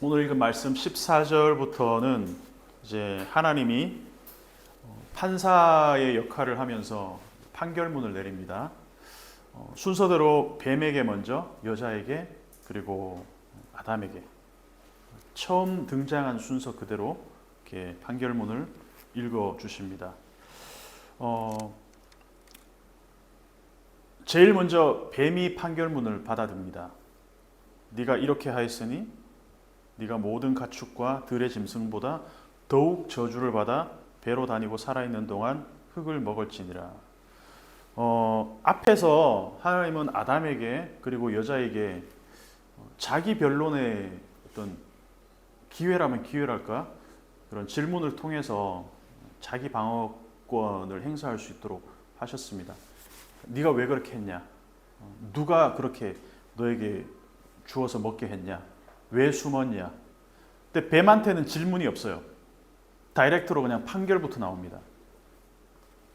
오늘 읽은 말씀 14절부터는 이제 하나님이 판사의 역할을 하면서 판결문을 내립니다. 순서대로 뱀에게 먼저, 여자에게, 그리고 아담에게 처음 등장한 순서 그대로 이렇게 판결문을 읽어 주십니다. 제일 먼저 뱀이 판결문을 받아듭니다. 네가 이렇게 하였으니 네가 모든 가축과 들의 짐승보다 더욱 저주를 받아 배로 다니고 살아있는 동안 흙을 먹을지니라. 앞에서 하나님은 아담에게 그리고 여자에게 자기 변론의 어떤 기회라면 기회랄까? 그런 질문을 통해서 자기 방어권을 행사할 수 있도록 하셨습니다. 네가 왜 그렇게 했냐? 누가 그렇게 너에게 주어서 먹게 했냐? 왜 숨었냐? 근데 뱀한테는 질문이 없어요. 다이렉트로 그냥 판결부터 나옵니다.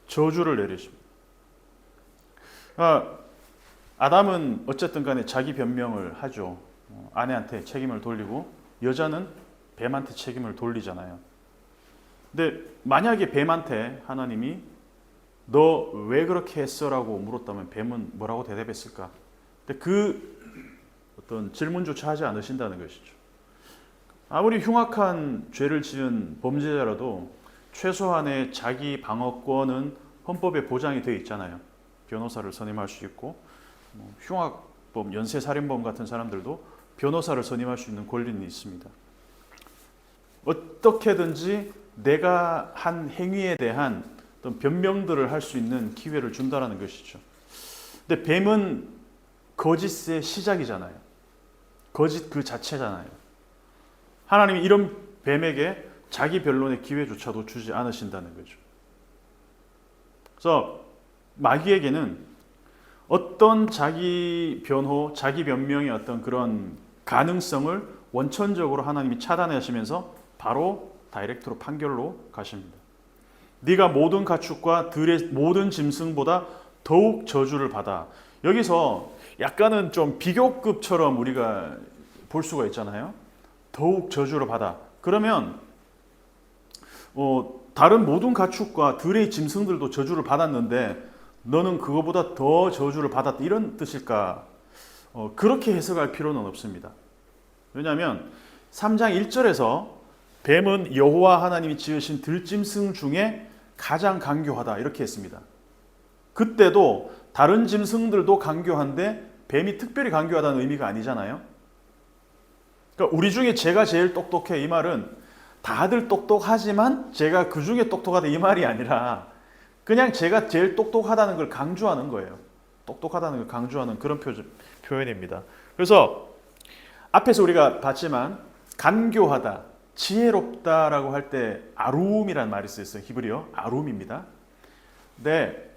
저주를 내리십니다. 아담은 어쨌든 간에 자기 변명을 하죠. 아내한테 책임을 돌리고 여자는 뱀한테 책임을 돌리잖아요. 근데 만약에 뱀한테 하나님이 너 왜 그렇게 했어? 라고 물었다면 뱀은 뭐라고 대답했을까? 근데 그 어떤 질문조차 하지 않으신다는 것이죠. 아무리 흉악한 죄를 지은 범죄자라도 최소한의 자기 방어권은 헌법에 보장이 되어 있잖아요. 변호사를 선임할 수 있고 흉악범, 연쇄살인범 같은 사람들도 변호사를 선임할 수 있는 권리는 있습니다. 어떻게든지 내가 한 행위에 대한 어떤 변명들을 할 수 있는 기회를 준다는 것이죠. 근데 뱀은 거짓의 시작이잖아요. 거짓 그 자체잖아요. 하나님이 이런 뱀에게 자기 변론의 기회조차도 주지 않으신다는 거죠. 그래서 마귀에게는 어떤 자기 변호, 자기 변명의 어떤 그런 가능성을 원천적으로 하나님이 차단하시면서 바로 다이렉트로 판결로 가십니다. 네가 모든 가축과 들의 모든 짐승보다 더욱 저주를 받아. 여기서 약간은 좀 비교급처럼 우리가 볼 수가 있잖아요. 더욱 저주를 받아. 그러면 다른 모든 가축과 들의 짐승들도 저주를 받았는데 너는 그거보다 더 저주를 받았다 이런 뜻일까? 그렇게 해석할 필요는 없습니다. 왜냐하면 3장 1절에서 뱀은 여호와 하나님이 지으신 들짐승 중에 가장 강교하다 이렇게 했습니다. 그때도 다른 짐승들도 강교한데 뱀이 특별히 강교하다는 의미가 아니잖아요. 그러니까 우리 중에 제가 제일 똑똑해 이 말은 다들 똑똑하지만 제가 그 중에 똑똑하다 이 말이 아니라 그냥 제가 제일 똑똑하다는 걸 강조하는 거예요. 똑똑하다는 걸 강조하는 그런 표현입니다. 그래서 앞에서 우리가 봤지만 간교하다, 지혜롭다라고 할 때 아룸이라는 말이 쓰였어요. 히브리어 아룸입니다. 근데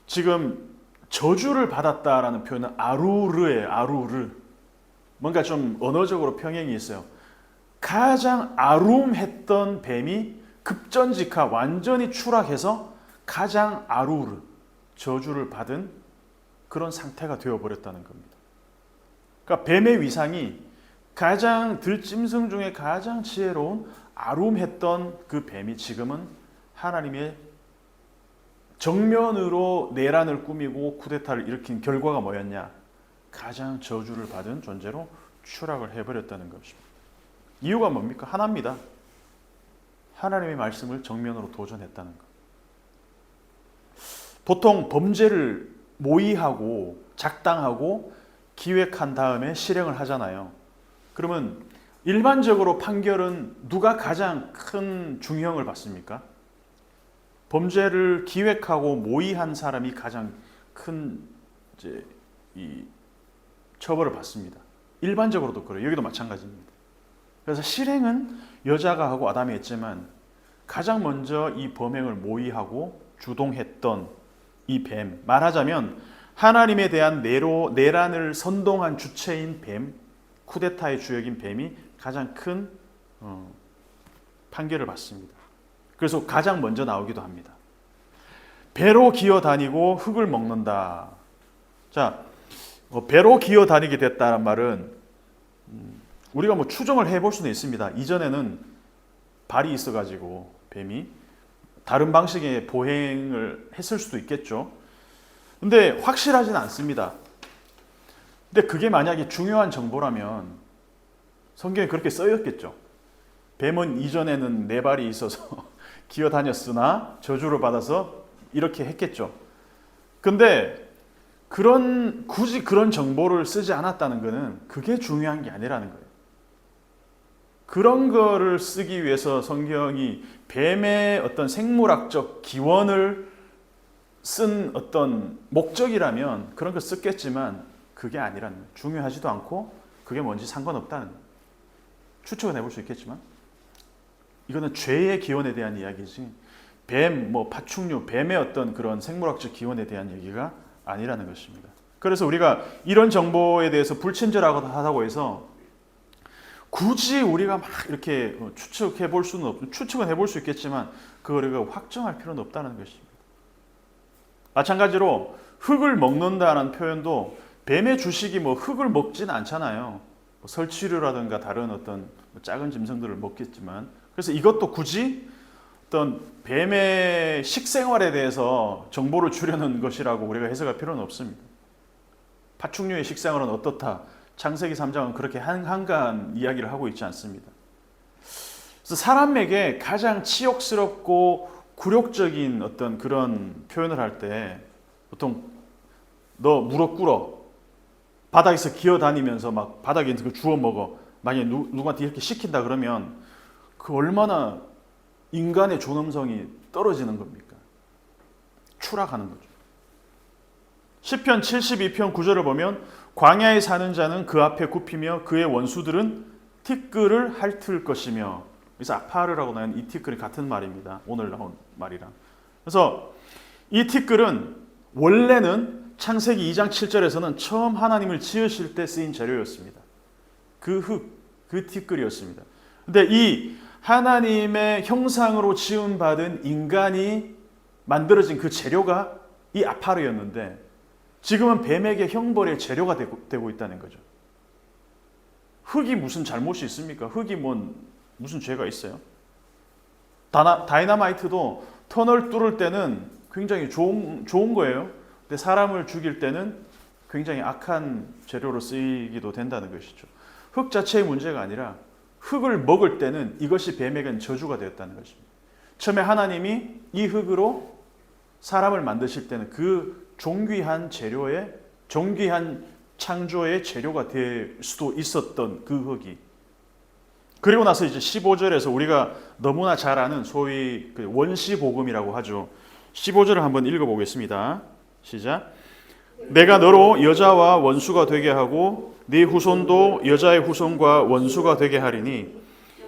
지금 저주를 받았다라는 표현은 아루르예요. 아루르. 뭔가 좀 언어적으로 평행이 있어요. 가장 아룸했던 뱀이 급전직하 완전히 추락해서 가장 아루르 저주를 받은 그런 상태가 되어버렸다는 겁니다. 그러니까 뱀의 위상이 가장 들짐승 중에 가장 지혜로운 아룸했던 그 뱀이 지금은 하나님의 정면으로 내란을 꾸미고 쿠데타를 일으킨 결과가 뭐였냐? 가장 저주를 받은 존재로 추락을 해버렸다는 것입니다. 이유가 뭡니까? 하나입니다. 하나님의 말씀을 정면으로 도전했다는 것. 보통 범죄를 모의하고 작당하고 기획한 다음에 실행을 하잖아요. 그러면 일반적으로 판결은 누가 가장 큰 중형을 받습니까? 범죄를 기획하고 모의한 사람이 가장 큰 이 처벌을 받습니다. 일반적으로도 그래요. 여기도 마찬가지입니다. 그래서 실행은 여자가 하고 아담이 했지만 가장 먼저 이 범행을 모의하고 주동했던 이 뱀, 말하자면 하나님에 대한 내란을 선동한 주체인 뱀, 쿠데타의 주역인 뱀이 가장 큰 판결을 받습니다. 그래서 가장 먼저 나오기도 합니다. 배로 기어 다니고 흙을 먹는다. 자, 배로 기어 다니게 됐다는 말은 우리가 뭐 추정을 해볼 수는 있습니다. 이전에는 발이 있어가지고 뱀이 다른 방식의 보행을 했을 수도 있겠죠. 근데 확실하지는 않습니다. 근데 그게 만약에 중요한 정보라면 성경에 그렇게 써있겠죠. 뱀은 이전에는 네 발이 있어서 기어다녔으나 저주를 받아서 이렇게 했겠죠. 근데 굳이 그런 정보를 쓰지 않았다는 것은 그게 중요한 게 아니라는 거예요. 그런 거를 쓰기 위해서 성경이 뱀의 어떤 생물학적 기원을 쓴 어떤 목적이라면 그런 걸 썼겠지만 그게 아니라는 거예요. 중요하지도 않고 그게 뭔지 상관없다는 거예요. 추측은 해볼 수 있겠지만 이거는 죄의 기원에 대한 이야기지 뱀, 파충류, 뱀의 어떤 그런 생물학적 기원에 대한 얘기가 아니라는 것입니다. 그래서 우리가 이런 정보에 대해서 불친절하다고 해서 굳이 우리가 막 이렇게 추측은 해볼 수 있겠지만 그걸 우리가 확정할 필요는 없다는 것입니다. 마찬가지로 흙을 먹는다는 표현도 뱀의 주식이 흙을 먹지는 않잖아요. 설치류라든가 다른 어떤 작은 짐승들을 먹겠지만 그래서 이것도 굳이 어떤 뱀의 식생활에 대해서 정보를 주려는 것이라고 우리가 해석할 필요는 없습니다. 파충류의 식생활은 어떻다. 창세기 3장은 그렇게 한가한 이야기를 하고 있지 않습니다. 그래서 사람에게 가장 치욕스럽고 굴욕적인 어떤 그런 표현을 할 때 보통 너 무릎 꿇어 바닥에서 기어다니면서 막 바닥에 있는 거 주워 먹어 만약에 누구한테 이렇게 시킨다 그러면 그 얼마나 인간의 존엄성이 떨어지는 겁니까? 추락하는 거죠. 시편 72편 9절을 보면 광야에 사는 자는 그 앞에 굽히며 그의 원수들은 티끌을 핥을 것이며 그래서 아파르라고 나온 이 티끌이 같은 말입니다. 오늘 나온 말이랑. 그래서 이 티끌은 원래는 창세기 2장 7절에서는 처음 하나님을 지으실 때 쓰인 재료였습니다. 그 티끌이었습니다. 근데 이 하나님의 형상으로 지음받은 인간이 만들어진 그 재료가 이 아파르였는데 지금은 뱀에게 형벌의 재료가 되고 있다는 거죠. 흙이 무슨 잘못이 있습니까? 흙이 무슨 죄가 있어요? 다이너마이트도 터널 뚫을 때는 굉장히 좋은 거예요. 근데 사람을 죽일 때는 굉장히 악한 재료로 쓰이기도 된다는 것이죠. 흙 자체의 문제가 아니라 흙을 먹을 때는 이것이 뱀에게는 저주가 되었다는 것입니다. 처음에 하나님이 이 흙으로 사람을 만드실 때는 그 존귀한 창조의 재료가 될 수도 있었던 그 흙이 그리고 나서 이제 15절에서 우리가 너무나 잘 아는 소위 원시복음이라고 하죠. 15절을 한번 읽어보겠습니다. 시작. 내가 너로 여자와 원수가 되게 하고 네 후손도 여자의 후손과 원수가 되게 하리니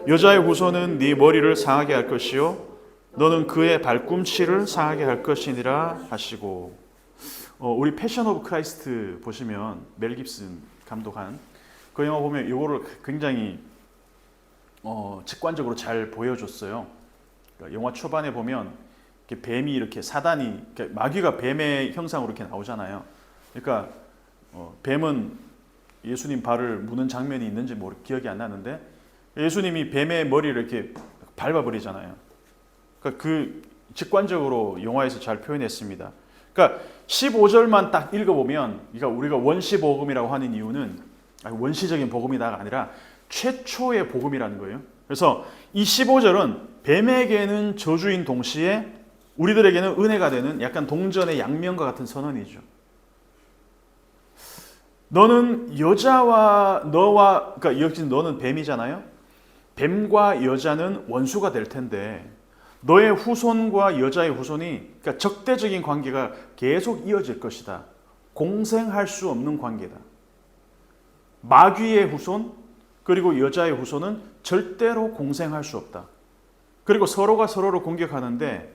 여자의 후손은 네 머리를 상하게 할 것이요 너는 그의 발꿈치를 상하게 할 것이니라 하시고 우리 패션 오브 크라이스트 보시면 멜 깁슨 감독한 그 영화 보면 이거를 굉장히 직관적으로 잘 보여줬어요. 그러니까 영화 초반에 보면 이렇게 뱀이 이렇게 사단이 마귀가 뱀의 형상으로 이렇게 나오잖아요. 그러니까 뱀은 예수님 발을 무는 장면이 있는지 기억이 안 나는데 예수님이 뱀의 머리를 이렇게 밟아버리잖아요. 그러니까 그 직관적으로 영화에서 잘 표현했습니다. 그러니까 15절만 딱 읽어보면 우리가 원시복음이라고 하는 이유는 원시적인 복음이다가 아니라 최초의 복음이라는 거예요. 그래서 이 15절은 뱀에게는 저주인 동시에 우리들에게는 은혜가 되는 약간 동전의 양면과 같은 선언이죠. 너는 그러니까 여기 너는 뱀이잖아요. 뱀과 여자는 원수가 될 텐데 너의 후손과 여자의 후손이 그러니까 적대적인 관계가 계속 이어질 것이다. 공생할 수 없는 관계다. 마귀의 후손 그리고 여자의 후손은 절대로 공생할 수 없다. 그리고 서로가 서로를 공격하는데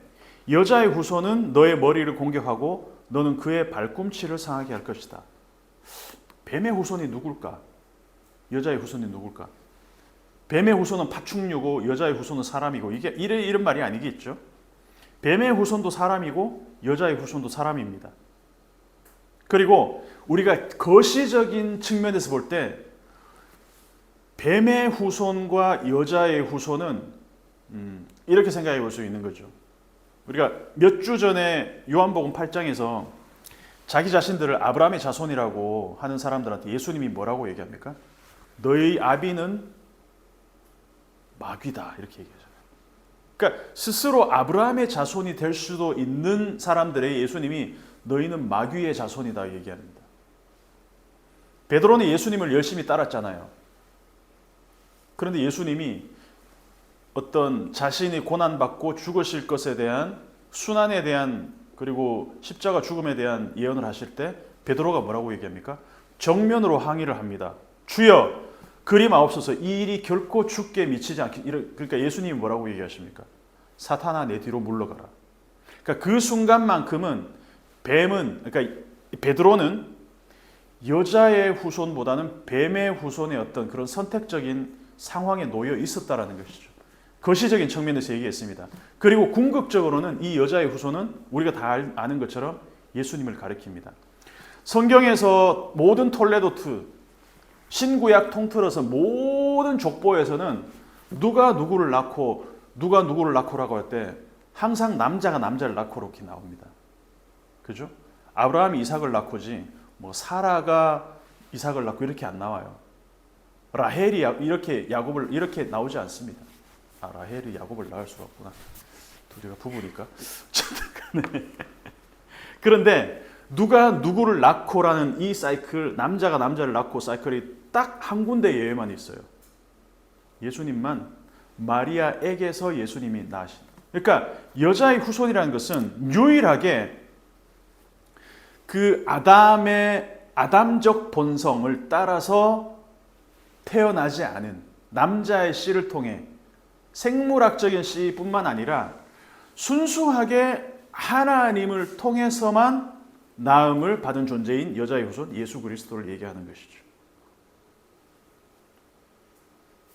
여자의 후손은 너의 머리를 공격하고 너는 그의 발꿈치를 상하게 할 것이다. 뱀의 후손이 누굴까? 여자의 후손이 누굴까? 뱀의 후손은 파충류고 여자의 후손은 사람이고 이게 이런 말이 아니겠죠? 뱀의 후손도 사람이고 여자의 후손도 사람입니다. 그리고 우리가 거시적인 측면에서 볼 때 뱀의 후손과 여자의 후손은 이렇게 생각해 볼 수 있는 거죠. 우리가 몇 주 전에 요한복음 8장에서 자기 자신들을 아브라함의 자손이라고 하는 사람들한테 예수님이 뭐라고 얘기합니까? 너희 아비는 마귀다 이렇게 얘기하잖아요. 그러니까 스스로 아브라함의 자손이 될 수도 있는 사람들의 예수님이 너희는 마귀의 자손이다 얘기합니다. 베드로는 예수님을 열심히 따랐잖아요. 그런데 예수님이 어떤 자신이 고난받고 죽으실 것에 대한 순환에 대한 그리고 십자가 죽음에 대한 예언을 하실 때 베드로가 뭐라고 얘기합니까? 정면으로 항의를 합니다. 주여 그리 마옵소서 이 일이 결코 죽게 미치지 않게. 그러니까 예수님이 뭐라고 얘기하십니까? 사탄아 내 뒤로 물러가라. 그러니까 그 순간만큼은 그러니까 베드로는 여자의 후손보다는 뱀의 후손의 어떤 그런 선택적인 상황에 놓여 있었다라는 것이죠. 거시적인 측면에서 얘기했습니다. 그리고 궁극적으로는 이 여자의 후손은 우리가 다 아는 것처럼 예수님을 가리킵니다. 성경에서 모든 톨레도트, 신구약 통틀어서 모든 족보에서는 누가 누구를 낳고라고 할 때 항상 남자가 남자를 낳고 이렇게 나옵니다. 그죠? 아브라함이 이삭을 낳고지 뭐 사라가 이삭을 낳고 이렇게 안 나와요. 라헬이 이렇게 야곱을 이렇게 나오지 않습니다. 라헬이 야곱을 낳을 수가 없구나. 둘이가 부부니까. 그런데 누가 누구를 낳고라는 이 사이클, 남자가 남자를 낳고 사이클이 딱 한 군데에만 있어요. 예수님만 마리아에게서 예수님이 낳으신. 그러니까 여자의 후손이라는 것은 유일하게 그 아담적 본성을 따라서 태어나지 않은 남자의 씨를 통해 생물학적인 씨뿐만 아니라 순수하게 하나님을 통해서만 낳음을 받은 존재인 여자의 후손 예수 그리스도를 얘기하는 것이죠.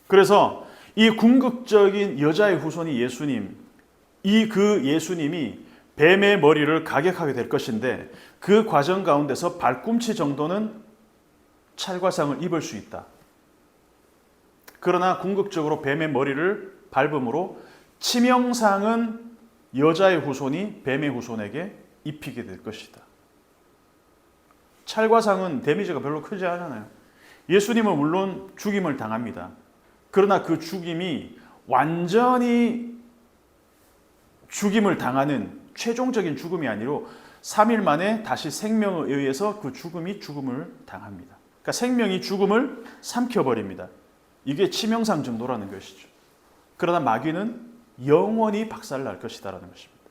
그래서 이 궁극적인 여자의 후손이 예수님, 그 예수님이 뱀의 머리를 가격하게 될 것인데 그 과정 가운데서 발꿈치 정도는 찰과상을 입을 수 있다. 그러나 궁극적으로 뱀의 머리를 밟음으로 치명상은 여자의 후손이 뱀의 후손에게 입히게 될 것이다. 찰과상은 데미지가 별로 크지 않잖아요. 예수님은 물론 죽임을 당합니다. 그러나 그 죽임이 완전히 죽임을 당하는 최종적인 죽음이 아니로 3일 만에 다시 생명에 의해서 그 죽음을 당합니다. 그러니까 생명이 죽음을 삼켜버립니다. 이게 치명상 정도라는 것이죠. 그러나 마귀는 영원히 박살날 것이다라는 것입니다.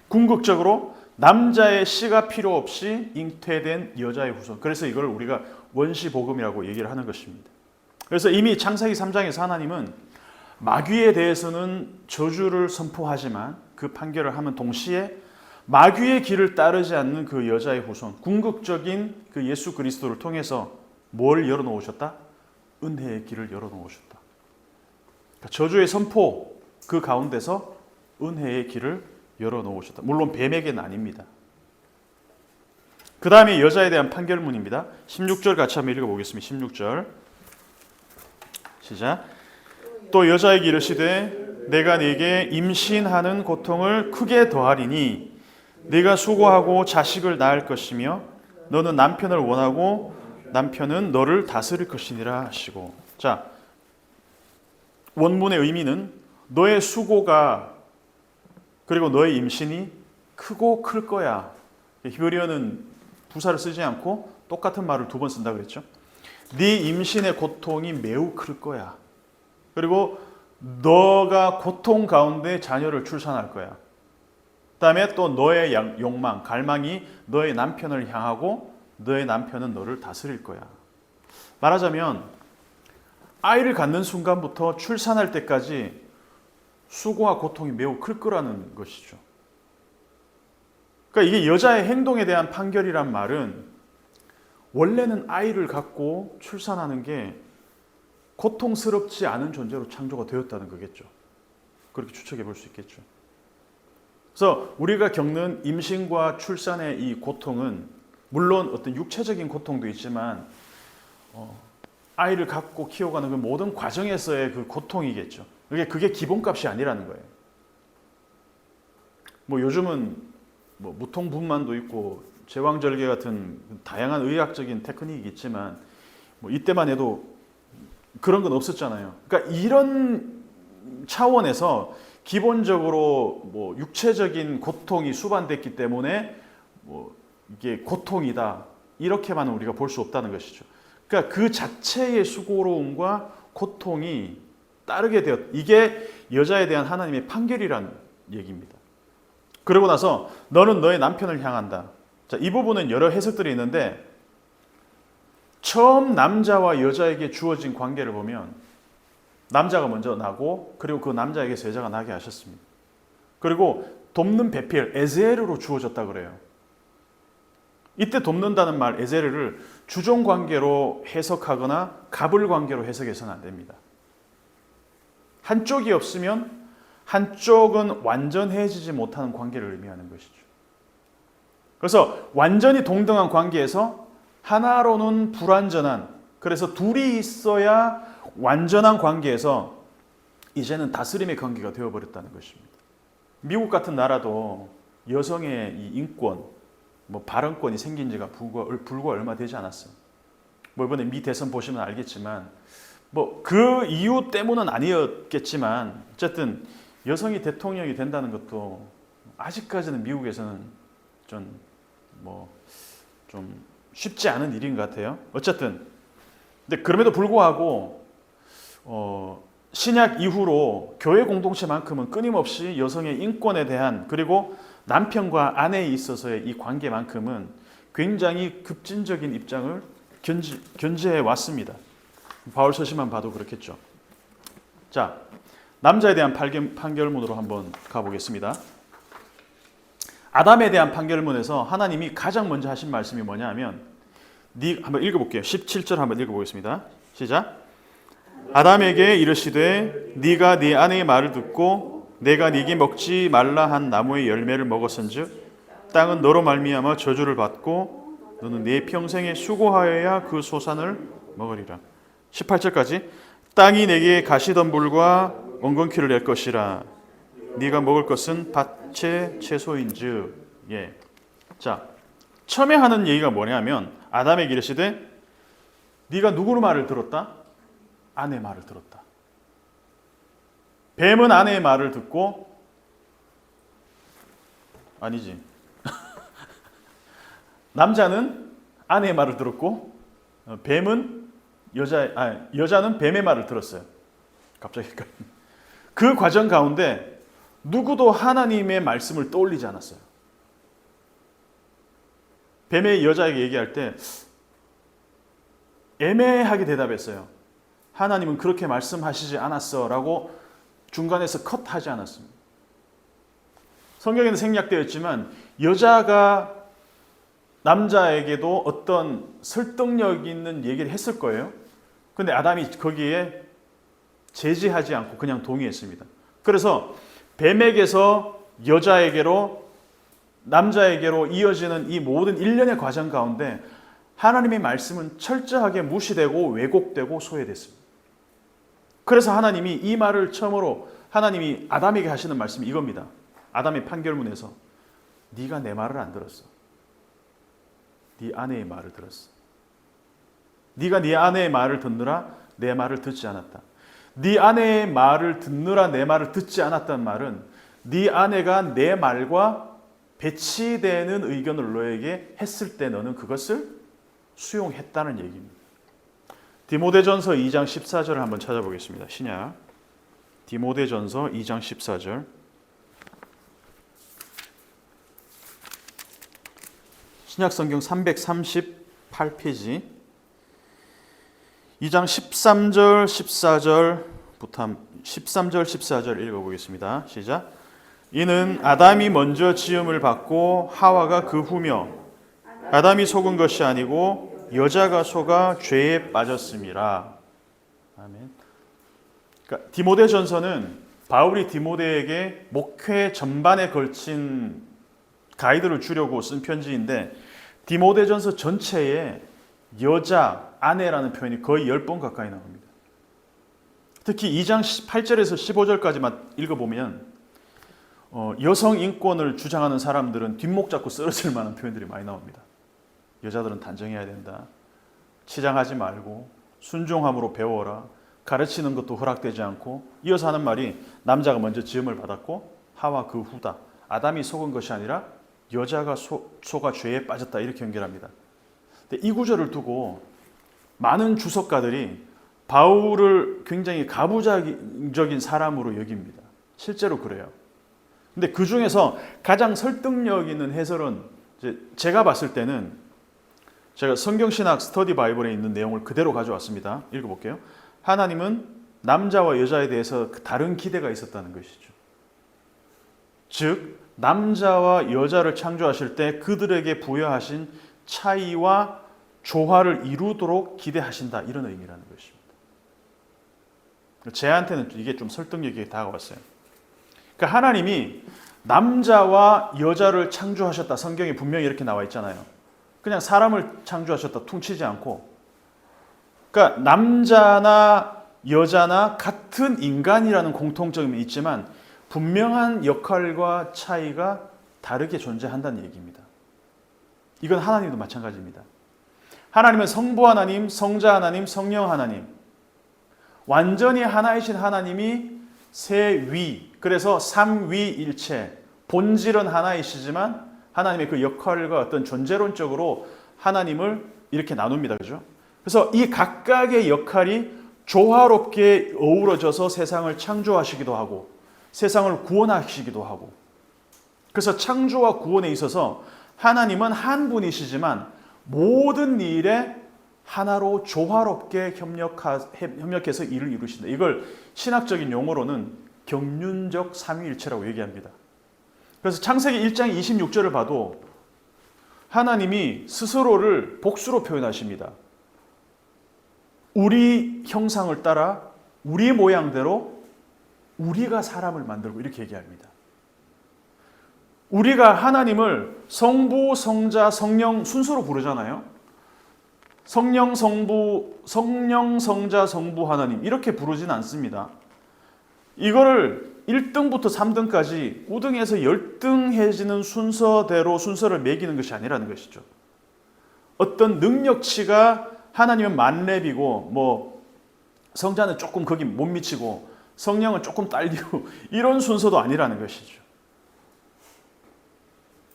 궁극적으로 남자의 씨가 필요 없이 잉태된 여자의 후손. 그래서 이걸 우리가 원시복음이라고 얘기를 하는 것입니다. 그래서 이미 창세기 3장에서 하나님은 마귀에 대해서는 저주를 선포하지만 그 판결을 하면 동시에 마귀의 길을 따르지 않는 그 여자의 후손, 궁극적인 그 예수 그리스도를 통해서 뭘 열어놓으셨다? 은혜의 길을 열어놓으셨다. 그러니까 저주의 선포 그 가운데서 은혜의 길을 열어놓으셨다. 물론 뱀에게는 아닙니다. 그 다음에 여자에 대한 판결문입니다. 16절 같이 한번 읽어보겠습니다. 16절 시작. 또 여자에게 이르시되 내가 네게 임신하는 고통을 크게 더하리니 네가 수고하고 자식을 낳을 것이며 너는 남편을 원하고 남편은 너를 다스릴 것이니라 하시고. 자, 원문의 의미는 너의 수고가 그리고 너의 임신이 크고 클 거야. 히브리어는 부사를 쓰지 않고 똑같은 말을 두 번 쓴다 그랬죠. 네 임신의 고통이 매우 클 거야. 그리고 너가 고통 가운데 자녀를 출산할 거야. 그다음에 또 너의 욕망, 갈망이 너의 남편을 향하고 너의 남편은 너를 다스릴 거야. 말하자면 아이를 갖는 순간부터 출산할 때까지 수고와 고통이 매우 클 거라는 것이죠. 그러니까 이게 여자의 행동에 대한 판결이란 말은 원래는 아이를 갖고 출산하는 게 고통스럽지 않은 존재로 창조가 되었다는 거겠죠. 그렇게 추측해 볼 수 있겠죠. 그래서 우리가 겪는 임신과 출산의 이 고통은 물론 어떤 육체적인 고통도 있지만 아이를 갖고 키워가는 그 모든 과정에서의 그 고통이겠죠. 그게 기본값이 아니라는 거예요. 뭐 요즘은 뭐 무통분만도 있고 제왕절개 같은 다양한 의학적인 테크닉이 있지만 뭐 이때만 해도 그런 건 없었잖아요. 그러니까 이런 차원에서 기본적으로 뭐 육체적인 고통이 수반됐기 때문에 뭐 이게 고통이다 이렇게만 우리가 볼 수 없다는 것이죠. 그러니까 그 자체의 수고로움과 고통이 따르게 되었. 이게 여자에 대한 하나님의 판결이란 얘기입니다. 그러고 나서 너는 너의 남편을 향한다. 자, 이 부분은 여러 해석들이 있는데 처음 남자와 여자에게 주어진 관계를 보면 남자가 먼저 나고 그리고 그 남자에게서 여자가 나게 하셨습니다. 그리고 돕는 배필 에제르로 주어졌다 그래요. 이때 돕는다는 말 에제르를 주종 관계로 해석하거나 갑을 관계로 해석해서는 안 됩니다. 한쪽이 없으면 한쪽은 완전해지지 못하는 관계를 의미하는 것이죠. 그래서 완전히 동등한 관계에서 하나로는 불완전한, 그래서 둘이 있어야 완전한 관계에서 이제는 다스림의 관계가 되어버렸다는 것입니다. 미국 같은 나라도 여성의 이 인권, 뭐 발언권이 생긴 지가 불과 얼마 되지 않았어요. 뭐 이번에 미 대선 보시면 알겠지만 뭐 그 이유 때문은 아니었겠지만 어쨌든 여성이 대통령이 된다는 것도 아직까지는 미국에서는 좀 쉽지 않은 일인 것 같아요. 어쨌든 근데 그럼에도 불구하고 신약 이후로 교회 공동체만큼은 끊임없이 여성의 인권에 대한 그리고 남편과 아내에 있어서의 이 관계만큼은 굉장히 급진적인 입장을 견지해 왔습니다. 바울 서시만 봐도 그렇겠죠. 자, 남자에 대한 판결문으로 한번 가보겠습니다. 아담에 대한 판결문에서 하나님이 가장 먼저 하신 말씀이 뭐냐 하면 한번 읽어볼게요. 17절 한번 읽어보겠습니다. 시작. 아담에게 이르시되 네가 네 아내의 말을 듣고 내가 네게 먹지 말라 한 나무의 열매를 먹었은즉 땅은 너로 말미암아 저주를 받고 너는 네 평생에 수고하여야 그 소산을 먹으리라. 18절까지 땅이 내게 가시덤불과 엉겅퀴를 낼 것이라 네가 먹을 것은 밭의 채소인즉. 예. 자, 처음에 하는 얘기가 뭐냐면 아담에게 이르시되 네가 누구의 말을 들었다? 아내의 말을 들었다. 뱀은 아내의 말을 듣고 아니지. 남자는 아내의 말을 들었고 여자는 뱀의 말을 들었어요. 갑자기 그 과정 가운데 누구도 하나님의 말씀을 떠올리지 않았어요. 뱀의 여자에게 얘기할 때 애매하게 대답했어요. 하나님은 그렇게 말씀하시지 않았어 라고 중간에서 컷하지 않았습니다. 성경에는 생략되어 있지만 여자가 남자에게도 어떤 설득력 있는 얘기를 했을 거예요. 근데 아담이 거기에 제지하지 않고 그냥 동의했습니다. 그래서 뱀에게서 여자에게로 남자에게로 이어지는 이 모든 일련의 과정 가운데 하나님의 말씀은 철저하게 무시되고 왜곡되고 소외됐습니다. 그래서 하나님이 이 말을 처음으로 하나님이 아담에게 하시는 말씀이 이겁니다. 아담의 판결문에서 네가 내 말을 안 들었어. 네 아내의 말을 들었어. 네가 네 아내의 말을 듣느라 내 말을 듣지 않았다. 네 아내의 말을 듣느라 내 말을 듣지 않았다는 말은 네 아내가 내 말과 배치되는 의견을 너에게 했을 때 너는 그것을 수용했다는 얘기입니다. 디모데전서 2장 14절을 한번 찾아보겠습니다. 신약 디모데전서 2장 14절. 신약 성경 338페이지 2장 13절 14절부터 13절 14절 읽어보겠습니다. 시작. 이는 아담이 먼저 지음을 받고 하와가 그 후며 아담이 속은 것이 아니고 여자가 속아 죄에 빠졌음이라. 아멘. 그러니까 디모데전서는 바울이 디모데에게 목회 전반에 걸친 가이드를 주려고 쓴 편지인데 디모데전서 전체에 여자, 아내라는 표현이 거의 10번 가까이 나옵니다. 특히 2장 8절에서 15절까지만 읽어보면 여성 인권을 주장하는 사람들은 뒷목 잡고 쓰러질 만한 표현들이 많이 나옵니다. 여자들은 단정해야 된다. 치장하지 말고 순종함으로 배워라. 가르치는 것도 허락되지 않고, 이어서 하는 말이 남자가 먼저 지음을 받았고 하와 그 후다. 아담이 속은 것이 아니라 여자가 속아 죄에 빠졌다. 이렇게 연결합니다. 근데 이 구절을 두고 많은 주석가들이 바울을 굉장히 가부장적인 사람으로 여깁니다. 실제로 그래요. 근데 그 중에서 가장 설득력 있는 해설은 제가 봤을 때는, 제가 성경신학 스터디 바이블에 있는 내용을 그대로 가져왔습니다. 읽어볼게요. 하나님은 남자와 여자에 대해서 다른 기대가 있었다는 것이죠. 즉 남자와 여자를 창조하실 때 그들에게 부여하신 차이와 조화를 이루도록 기대하신다, 이런 의미라는 것입니다. 제한테는 이게 좀 설득력이 다가왔어요. 그러니까 하나님이 남자와 여자를 창조하셨다, 성경에 분명히 이렇게 나와 있잖아요. 그냥 사람을 창조하셨다 퉁치지 않고, 그러니까 남자나 여자나 같은 인간이라는 공통점이 있지만 분명한 역할과 차이가 다르게 존재한다는 얘기입니다. 이건 하나님도 마찬가지입니다. 하나님은 성부 하나님, 성자 하나님, 성령 하나님, 완전히 하나이신 하나님이 세 위, 그래서 삼위일체, 본질은 하나이시지만 하나님의 그 역할과 어떤 존재론적으로 하나님을 이렇게 나눕니다. 그죠? 그래서 이 각각의 역할이 조화롭게 어우러져서 세상을 창조하시기도 하고 세상을 구원하시기도 하고, 그래서 창조와 구원에 있어서 하나님은 한 분이시지만 모든 일에 하나로 조화롭게 협력해서 일을 이루신다. 이걸 신학적인 용어로는 경륜적 삼위일체라고 얘기합니다. 그래서 창세기 1장 26절을 봐도 하나님이 스스로를 복수로 표현하십니다. 우리 형상을 따라 우리 모양대로 우리가 사람을 만들고, 이렇게 얘기합니다. 우리가 하나님을 성부, 성자, 성령 순서로 부르잖아요. 성령, 성자, 성부, 하나님 이렇게 부르진 않습니다. 이거를 1등부터 3등까지 5등에서 10등해지는 순서대로 순서를 매기는 것이 아니라는 것이죠. 어떤 능력치가 하나님은 만렙이고 성자는 조금 거기 못 미치고 성령은 조금 딸리고 이런 순서도 아니라는 것이죠.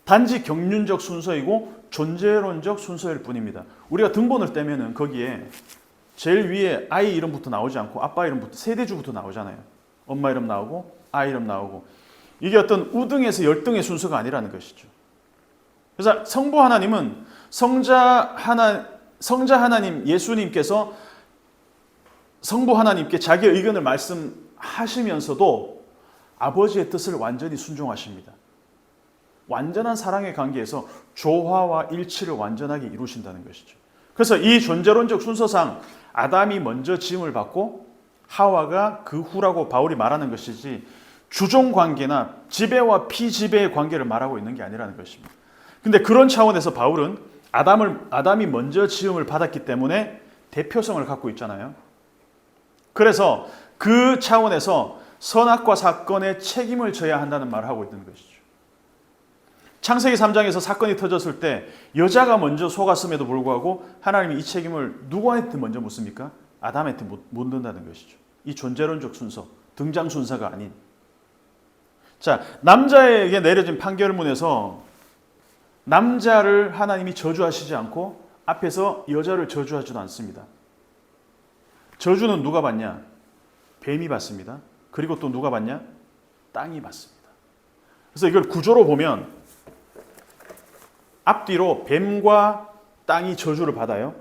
단지 경륜적 순서이고 존재론적 순서일 뿐입니다. 우리가 등본을 떼면은 거기에 제일 위에 아이 이름부터 나오지 않고 아빠 이름부터 세대주부터 나오잖아요. 엄마 이름 나오고 아이 이름 나오고, 이게 어떤 우등에서 열등의 순서가 아니라는 것이죠. 그래서 성부 하나님은 성자 하나님 예수님께서 성부 하나님께 자기의 의견을 말씀하시면서도 아버지의 뜻을 완전히 순종하십니다. 완전한 사랑의 관계에서 조화와 일치를 완전하게 이루신다는 것이죠. 그래서 이 존재론적 순서상 아담이 먼저 지음을 받고 하와가 그 후라고 바울이 말하는 것이지, 주종 관계나 지배와 피지배의 관계를 말하고 있는 게 아니라는 것입니다. 근데 그런 차원에서 바울은 아담이 먼저 지음을 받았기 때문에 대표성을 갖고 있잖아요. 그래서 그 차원에서 선악과 사건의 책임을 져야 한다는 말을 하고 있는 것이죠. 창세기 3장에서 사건이 터졌을 때 여자가 먼저 속았음에도 불구하고 하나님이 이 책임을 누구한테 먼저 묻습니까? 아담한테 묻는다는 것이죠. 이 존재론적 순서, 등장 순서가 아닌. 자, 남자에게 내려진 판결문에서 남자를 하나님이 저주하시지 않고 앞에서 여자를 저주하지도 않습니다. 저주는 누가 받냐? 뱀이 받습니다. 그리고 또 누가 받냐? 땅이 받습니다. 그래서 이걸 구조로 보면 앞뒤로 뱀과 땅이 저주를 받아요.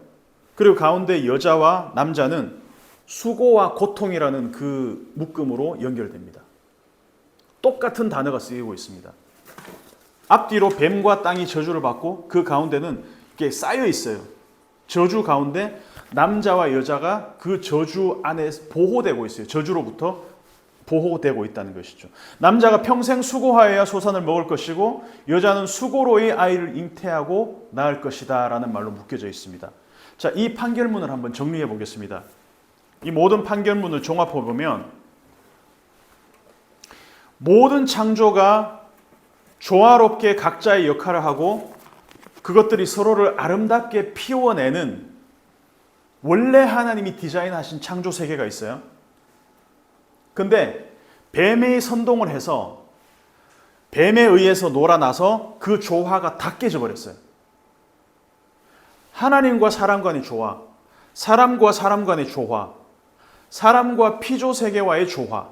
그리고 가운데 여자와 남자는 수고와 고통이라는 그 묶음으로 연결됩니다. 똑같은 단어가 쓰이고 있습니다. 앞뒤로 뱀과 땅이 저주를 받고 그 가운데는 이게 쌓여 있어요. 저주 가운데 남자와 여자가 그 저주 안에 보호되고 있어요. 저주로부터 보호되고 있다는 것이죠. 남자가 평생 수고하여야 소산을 먹을 것이고 여자는 수고로의 아이를 잉태하고 낳을 것이다 라는 말로 묶여져 있습니다. 자, 이 판결문을 한번 정리해 보겠습니다. 이 모든 판결문을 종합해 보면 모든 창조가 조화롭게 각자의 역할을 하고 그것들이 서로를 아름답게 피워내는 원래 하나님이 디자인하신 창조 세계가 있어요. 근데 뱀이 선동을 해서 뱀에 의해서 놀아나서 그 조화가 다 깨져 버렸어요. 하나님과 사람 간의 조화, 사람과 사람 간의 조화, 사람과 피조 세계와의 조화,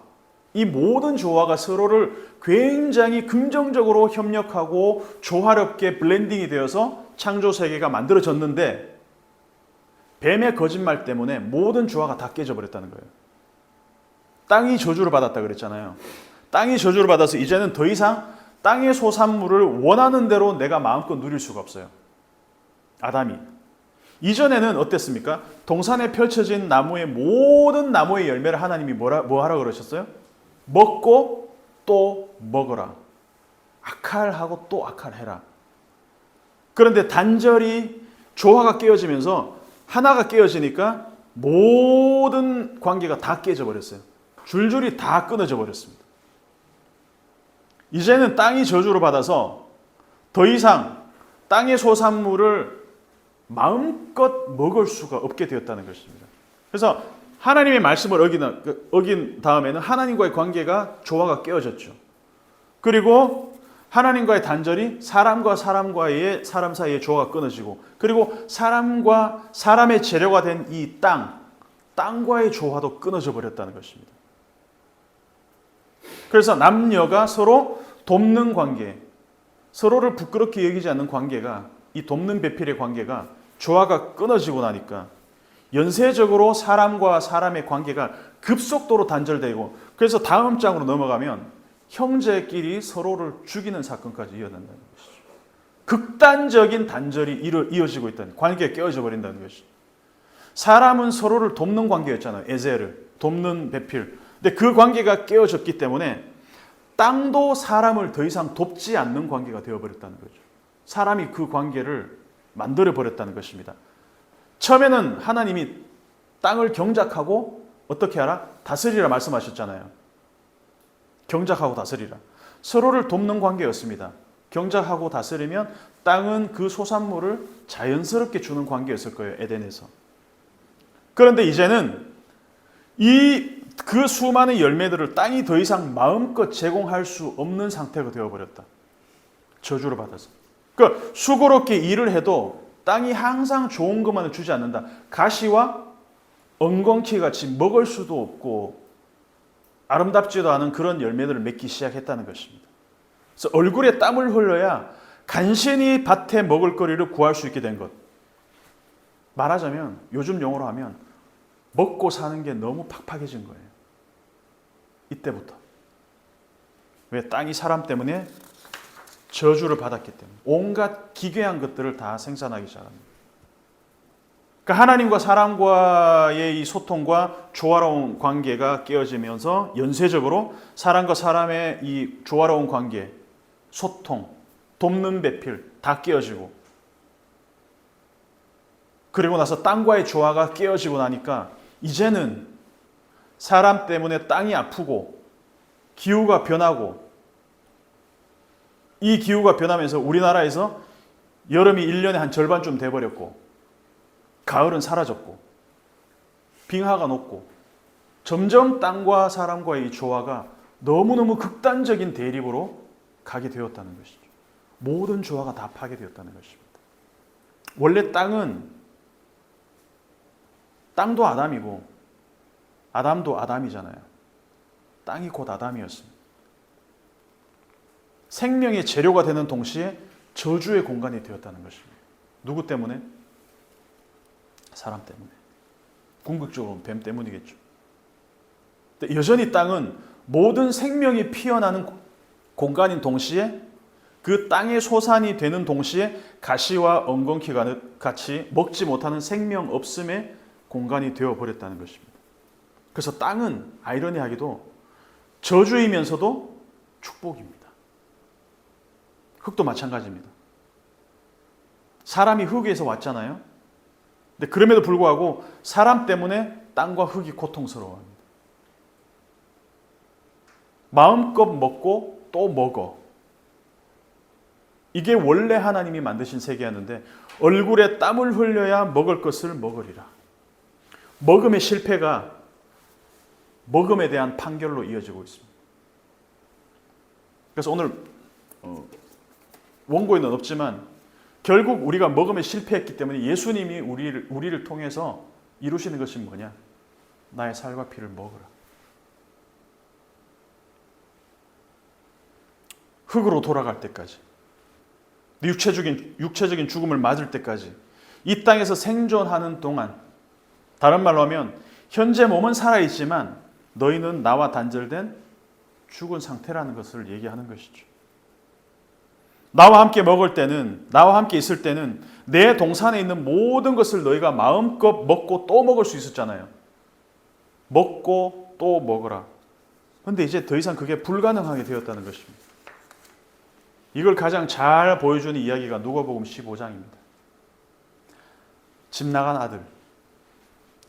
이 모든 조화가 서로를 굉장히 긍정적으로 협력하고 조화롭게 블렌딩이 되어서 창조 세계가 만들어졌는데 뱀의 거짓말 때문에 모든 조화가 다 깨져버렸다는 거예요. 땅이 저주를 받았다 그랬잖아요. 땅이 저주를 받아서 이제는 더 이상 땅의 소산물을 원하는 대로 내가 마음껏 누릴 수가 없어요. 아담이. 이전에는 어땠습니까? 동산에 펼쳐진 나무의 모든 나무의 열매를 하나님이 뭐 하라고 그러셨어요? 먹고 또 먹어라. 악할하고 또 악할해라. 그런데 단절이 조화가 깨어지면서 하나가 깨어지니까 모든 관계가 다 깨져버렸어요. 줄줄이 다 끊어져 버렸습니다. 이제는 땅이 저주를 받아서 더 이상 땅의 소산물을 마음껏 먹을 수가 없게 되었다는 것입니다. 그래서 하나님의 말씀을 어긴 다음에는 하나님과의 관계가 조화가 깨어졌죠. 그리고 하나님과의 단절이 사람과 사람 사이의 조화가 끊어지고 그리고 사람과 사람의 재료가 된 이 땅과의 조화도 끊어져 버렸다는 것입니다. 그래서 남녀가 서로 돕는 관계, 서로를 부끄럽게 여기지 않는 관계가 이 돕는 배필의 관계가 조화가 끊어지고 나니까 연쇄적으로 사람과 사람의 관계가 급속도로 단절되고 그래서 다음 장으로 넘어가면 형제끼리 서로를 죽이는 사건까지 이어난다는 것이죠. 극단적인 단절이 이어지고 있다는 관계가 깨어져 버린다는 것이죠. 사람은 서로를 돕는 관계였잖아요. 에셀을 돕는 배필. 근데 그 관계가 깨어졌기 때문에 땅도 사람을 더 이상 돕지 않는 관계가 되어버렸다는 거죠. 사람이 그 관계를 만들어버렸다는 것입니다. 처음에는 하나님이 땅을 경작하고 어떻게 하라? 다스리라 말씀하셨잖아요. 경작하고 다스리라. 서로를 돕는 관계였습니다. 경작하고 다스리면 땅은 그 소산물을 자연스럽게 주는 관계였을 거예요. 에덴에서. 그런데 이제는 그 수많은 열매들을 땅이 더 이상 마음껏 제공할 수 없는 상태가 되어버렸다. 저주를 받아서. 그러니까 수고롭게 일을 해도 땅이 항상 좋은 것만을 주지 않는다. 가시와 엉겅퀴 같이 먹을 수도 없고 아름답지도 않은 그런 열매들을 맺기 시작했다는 것입니다. 그래서 얼굴에 땀을 흘려야 간신히 밭에 먹을 거리를 구할 수 있게 된 것. 말하자면 요즘 용어로 하면 먹고 사는 게 너무 팍팍해진 거예요. 이때부터. 왜? 땅이 사람 때문에 저주를 받았기 때문에 온갖 기괴한 것들을 다 생산하기 시작합니다. 그러니까 하나님과 사람과의 이 소통과 조화로운 관계가 깨어지면서 연쇄적으로 사람과 사람의 이 조화로운 관계, 소통, 돕는 배필 다 깨어지고 그리고 나서 땅과의 조화가 깨어지고 나니까 이제는 사람 때문에 땅이 아프고 기후가 변하고 이 기후가 변하면서 우리나라에서 여름이 1년에 한 절반쯤 돼버렸고 가을은 사라졌고 빙하가 녹고 점점 땅과 사람과의 이 조화가 너무너무 극단적인 대립으로 가게 되었다는 것이죠. 모든 조화가 다 파괴되었다는 것입니다. 원래 땅도 아담이고 아담도 아담이잖아요. 땅이 곧 아담이었습니다. 생명의 재료가 되는 동시에 저주의 공간이 되었다는 것입니다. 누구 때문에? 사람 때문에. 궁극적으로는 뱀 때문이겠죠. 여전히 땅은 모든 생명이 피어나는 공간인 동시에 그 땅의 소산이 되는 동시에 가시와 엉겅퀴 같이 먹지 못하는 생명 없음의 공간이 되어버렸다는 것입니다. 그래서 땅은 아이러니하게도 저주이면서도 축복입니다. 흙도 마찬가지입니다. 사람이 흙에서 왔잖아요. 근데 그럼에도 불구하고 사람 때문에 땅과 흙이 고통스러워합니다. 마음껏 먹고 또 먹어. 이게 원래 하나님이 만드신 세계였는데 얼굴에 땀을 흘려야 먹을 것을 먹으리라. 먹음의 실패가 먹음에 대한 판결로 이어지고 있습니다. 그래서 오늘 원고에는 없지만 결국 우리가 먹음에 실패했기 때문에 예수님이 우리를 통해서 이루시는 것이 뭐냐? 나의 살과 피를 먹으라. 흙으로 돌아갈 때까지, 육체적인 죽음을 맞을 때까지, 이 땅에서 생존하는 동안, 다른 말로 하면 현재 몸은 살아있지만 너희는 나와 단절된 죽은 상태라는 것을 얘기하는 것이죠. 나와 함께 먹을 때는, 나와 함께 있을 때는 내 동산에 있는 모든 것을 너희가 마음껏 먹고 또 먹을 수 있었잖아요. 먹고 또 먹으라. 그런데 이제 더 이상 그게 불가능하게 되었다는 것입니다. 이걸 가장 잘 보여주는 이야기가 누가복음 15장입니다. 집 나간 아들.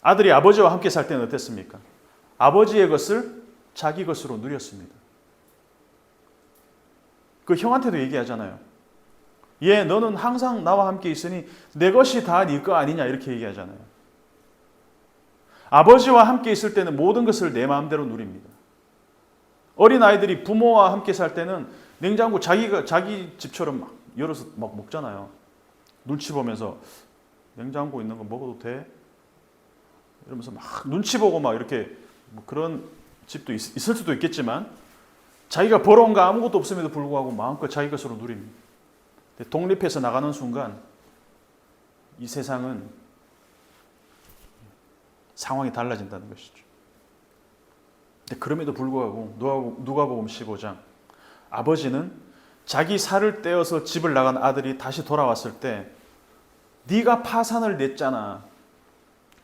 아들이 아버지와 함께 살 때는 어땠습니까? 아버지의 것을 자기 것으로 누렸습니다. 그 형한테도 얘기하잖아요. 얘 너는 항상 나와 함께 있으니 내 것이 다 네 거 아니냐 이렇게 얘기하잖아요. 아버지와 함께 있을 때는 모든 것을 내 마음대로 누립니다. 어린아이들이 부모와 함께 살 때는 냉장고 자기 집처럼 막 열어서 막 먹잖아요. 눈치 보면서 냉장고 있는 거 먹어도 돼? 이러면서 막 눈치 보고 막 이렇게 뭐 그런 집도 있을 수도 있겠지만 자기가 벌어온 거 아무것도 없음에도 불구하고 마음껏 자기 것으로 누립니다. 독립해서 나가는 순간 이 세상은 상황이 달라진다는 것이죠. 근데 그럼에도 불구하고 누가복음 15장 아버지는 자기 살을 떼어서 집을 나간 아들이 다시 돌아왔을 때 네가 파산을 냈잖아.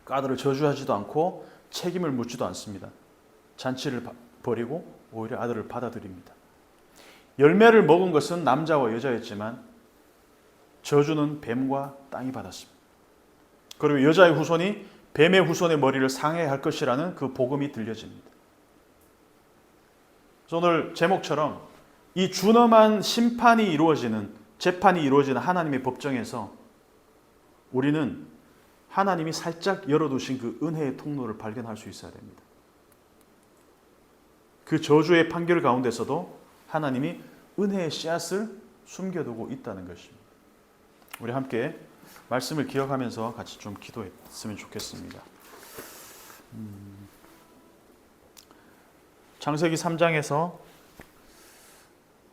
그 아들을 저주하지도 않고 책임을 묻지도 않습니다. 잔치를 버리고 오히려 아들을 받아들입니다. 열매를 먹은 것은 남자와 여자였지만 저주는 뱀과 땅이 받았습니다. 그리고 여자의 후손이 뱀의 후손의 머리를 상해할 것이라는 그 복음이 들려집니다. 그래서 오늘 제목처럼 이 준엄한 심판이 이루어지는, 재판이 이루어지는 하나님의 법정에서 우리는 하나님이 살짝 열어두신 그 은혜의 통로를 발견할 수 있어야 됩니다. 그 저주의 판결 가운데서도 하나님이 은혜의 씨앗을 숨겨두고 있다는 것입니다. 우리 함께 말씀을 기억하면서 같이 좀 기도했으면 좋겠습니다. 창세기 3장에서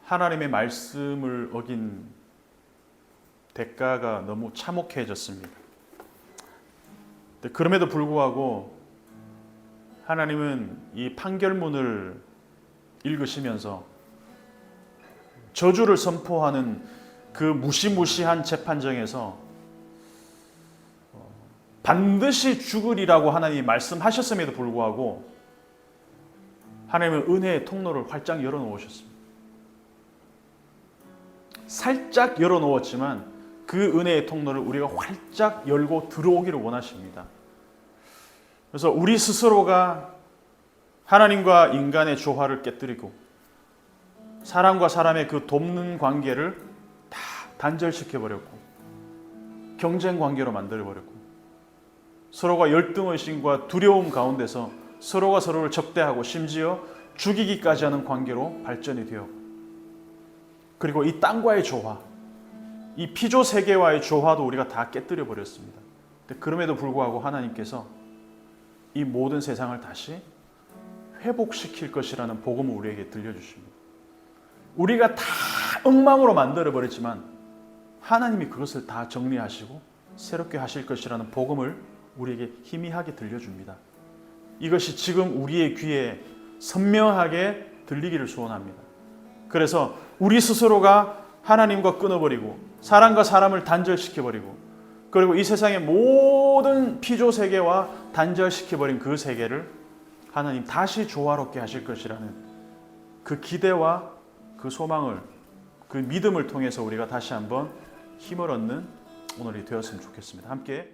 하나님의 말씀을 어긴 대가가 너무 참혹해졌습니다. 그럼에도 불구하고 하나님은 이 판결문을 읽으시면서 저주를 선포하는 그 무시무시한 재판정에서 반드시 죽으리라고 하나님이 말씀하셨음에도 불구하고 하나님은 은혜의 통로를 활짝 열어놓으셨습니다. 살짝 열어놓았지만 그 은혜의 통로를 우리가 활짝 열고 들어오기를 원하십니다. 그래서 우리 스스로가 하나님과 인간의 조화를 깨뜨리고 사람과 사람의 그 돕는 관계를 다 단절시켜버렸고 경쟁 관계로 만들어버렸고 서로가 열등의식과 두려움 가운데서 서로가 서로를 적대하고 심지어 죽이기까지 하는 관계로 발전이 되었고 그리고 이 땅과의 조화, 이 피조 세계와의 조화도 우리가 다 깨뜨려 버렸습니다. 그럼에도 불구하고 하나님께서 이 모든 세상을 다시 회복시킬 것이라는 복음을 우리에게 들려주십니다. 우리가 다 엉망으로 만들어 버렸지만 하나님이 그것을 다 정리하시고 새롭게 하실 것이라는 복음을 우리에게 희미하게 들려줍니다. 이것이 지금 우리의 귀에 선명하게 들리기를 소원합니다. 그래서 우리 스스로가 하나님과 끊어버리고 사람과 사람을 단절시켜버리고 그리고 이 세상의 모든 피조 세계와 단절시켜버린 그 세계를 하나님 다시 조화롭게 하실 것이라는 그 기대와 그 소망을, 그 믿음을 통해서 우리가 다시 한번 힘을 얻는 오늘이 되었으면 좋겠습니다. 함께